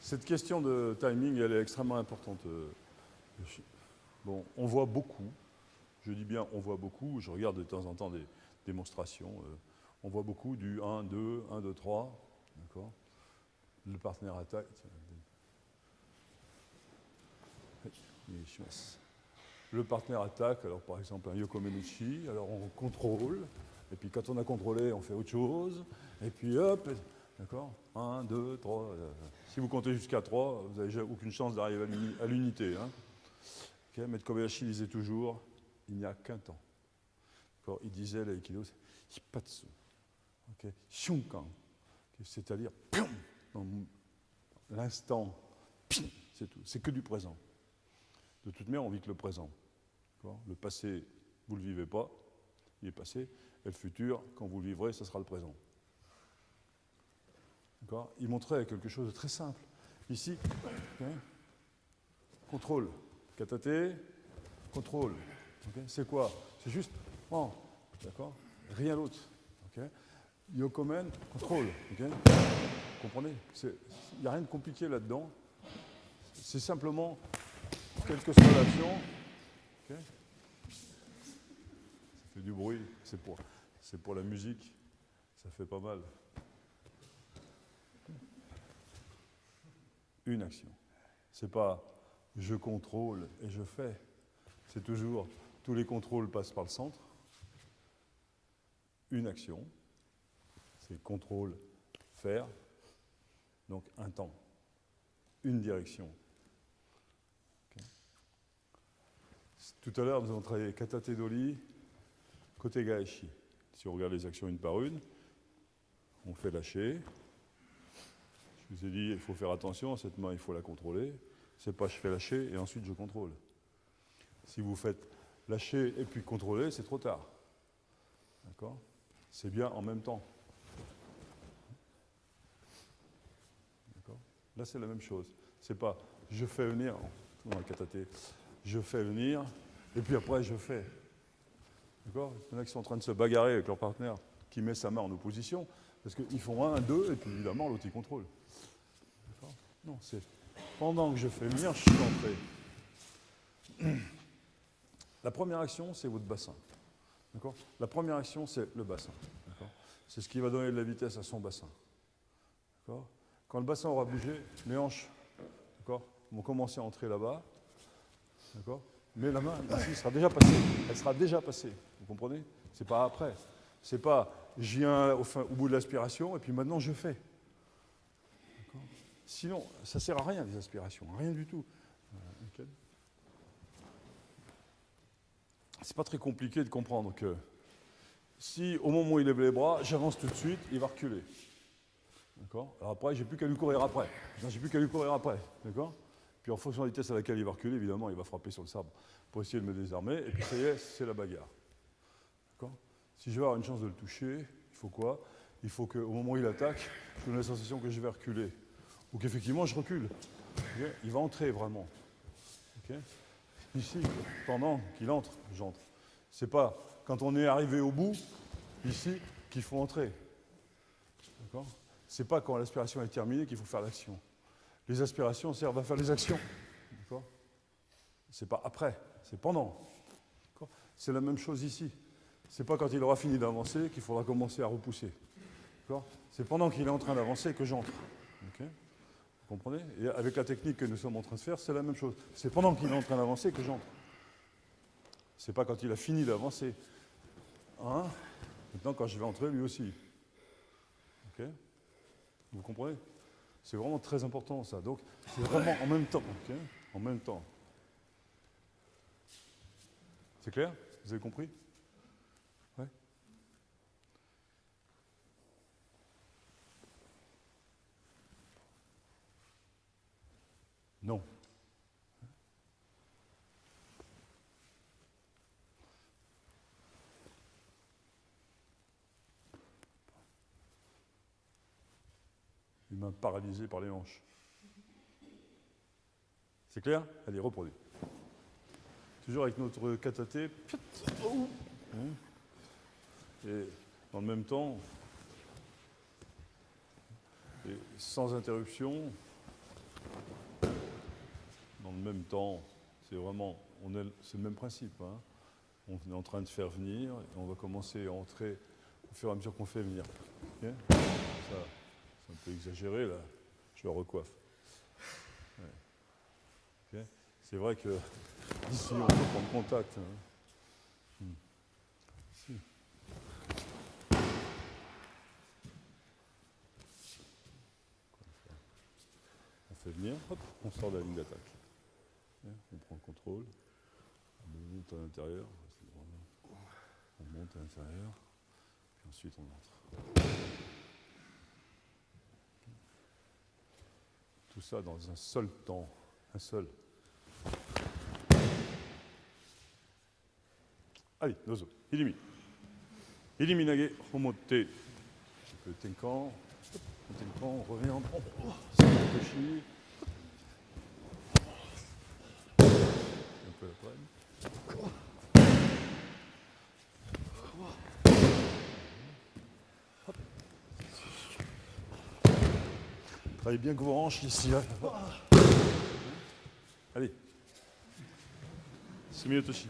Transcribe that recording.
Cette question de timing, elle est extrêmement importante. Bon, on voit beaucoup, je dis bien on voit beaucoup, je regarde de temps en temps des démonstrations, on voit beaucoup du 1, 2, 1, 2, 3, d'accord. Le partenaire attaque. Le partenaire attaque, alors par exemple un Yoko Menuchi, alors on contrôle, et puis quand on a contrôlé, on fait autre chose, et puis hop, d'accord, 1, 2, 3. Si vous comptez jusqu'à 3, vous n'avez aucune chance d'arriver à l'unité. Hein. Okay, Maître Kobayashi disait toujours, il n'y a qu'un temps. Il disait, l'aïkido, c'est hippatsu, okay, shunkan, okay, c'est-à-dire, dans l'instant, c'est tout, c'est que du présent. De toute manière, on vit que le présent. Le passé, vous ne le vivez pas, il est passé, et le futur, quand vous le vivrez, ce sera le présent. Il montrait quelque chose de très simple. Ici, okay, contrôle, katate, contrôle. Okay, c'est quoi? C'est juste, oh, d'accord, rien d'autre. Okay. Yokomen, contrôle. Okay. Vous comprenez? Il n'y a rien de compliqué là-dedans. C'est simplement quelque soit l'action. Okay. Ça fait du bruit, c'est pour la musique, ça fait pas mal. Une action. C'est pas je contrôle et je fais. C'est toujours tous les contrôles passent par le centre. Une action, c'est contrôle, faire. Donc un temps, une direction. Okay. Tout à l'heure, nous avons travaillé katate doli, côté gaeshi. Si on regarde les actions une par une, on fait lâcher. Je vous ai dit, il faut faire attention, cette main, il faut la contrôler. C'est pas je fais lâcher et ensuite je contrôle. Si vous faites lâcher et puis contrôler, c'est trop tard. D'accord? C'est bien en même temps. D'accord? Là, c'est la même chose. C'est pas je fais venir, dans le katate, je fais venir et puis après je fais. D'accord? Il y en a qui sont en train de se bagarrer avec leur partenaire qui met sa main en opposition parce qu'ils font 1, 2 et puis évidemment l'autre il contrôle. D'accord? Non, c'est pendant que je fais venir, je suis entré. La première action, c'est votre bassin. D'accord? La première action, c'est le bassin. D'accord? C'est ce qui va donner de la vitesse à son bassin. D'accord? Quand le bassin aura bougé, les hanches, d'accord, vont commencer à entrer là-bas. D'accord? Mais la main, ici, sera déjà passée. Elle sera déjà passée. Vous comprenez? C'est pas après. C'est pas je viens au bout de l'aspiration et puis maintenant je fais. D'accord? Sinon, ça ne sert à rien, les aspirations. Rien du tout. Okay. C'est pas très compliqué de comprendre que si au moment où il lève les bras, j'avance tout de suite, il va reculer. D'accord? Alors après, j'ai plus qu'à lui courir après. J'ai plus qu'à lui courir après. D'accord? Puis en fonction de la vitesse à laquelle il va reculer, évidemment, il va frapper sur le sabre pour essayer de me désarmer. Et puis ça y est, c'est la bagarre. D'accord? Si je veux avoir une chance de le toucher, il faut quoi? Il faut qu'au moment où il attaque, je donne la sensation que je vais reculer. Ou qu'effectivement, je recule. Okay? Il va entrer vraiment. Okay? Ici, pendant qu'il entre, j'entre. C'est pas quand on est arrivé au bout, ici, qu'il faut entrer. D'accord? C'est pas quand l'aspiration est terminée qu'il faut faire l'action. Les aspirations servent à faire les actions. D'accord? C'est pas après, c'est pendant. D'accord? C'est la même chose ici. C'est pas quand il aura fini d'avancer qu'il faudra commencer à repousser. D'accord? C'est pendant qu'il est en train d'avancer que j'entre. Okay? Vous comprenez? Et avec la technique que nous sommes en train de faire, c'est la même chose. C'est pendant qu'il est en train d'avancer que j'entre. C'est pas quand il a fini d'avancer. Hein? Maintenant, quand je vais entrer, lui aussi. Okay? Vous comprenez? C'est vraiment très important, ça. Donc, c'est vraiment en même temps. Okay? En même temps. C'est clair? Vous avez compris? Ouais? Non. Les mains paralysées par les hanches. C'est clair? Allez, reproduis. Toujours avec notre katate. Et dans le même temps, et sans interruption, Dans le même temps, c'est vraiment, c'est le même principe. Hein. On est en train de faire venir, et on va commencer à entrer au fur et à mesure qu'on fait venir. Okay, ça, c'est un peu exagéré, là. Je le recoiffe. Ouais. Okay. C'est vrai que ici, on peut prendre contact. Hein. Ici. On fait venir, hop, on sort de la ligne d'attaque. Okay. On prend le contrôle, on monte à l'intérieur, on monte à l'intérieur, puis ensuite on entre. Tout ça dans un seul temps, un seul. Allez, dozo, illumine. Illuminage, remonte. Un peu tenkan, on revient en Sakoshi. Un peu après. Travaillez bien que vos hanches ici. Allez. Sumiyotoshi.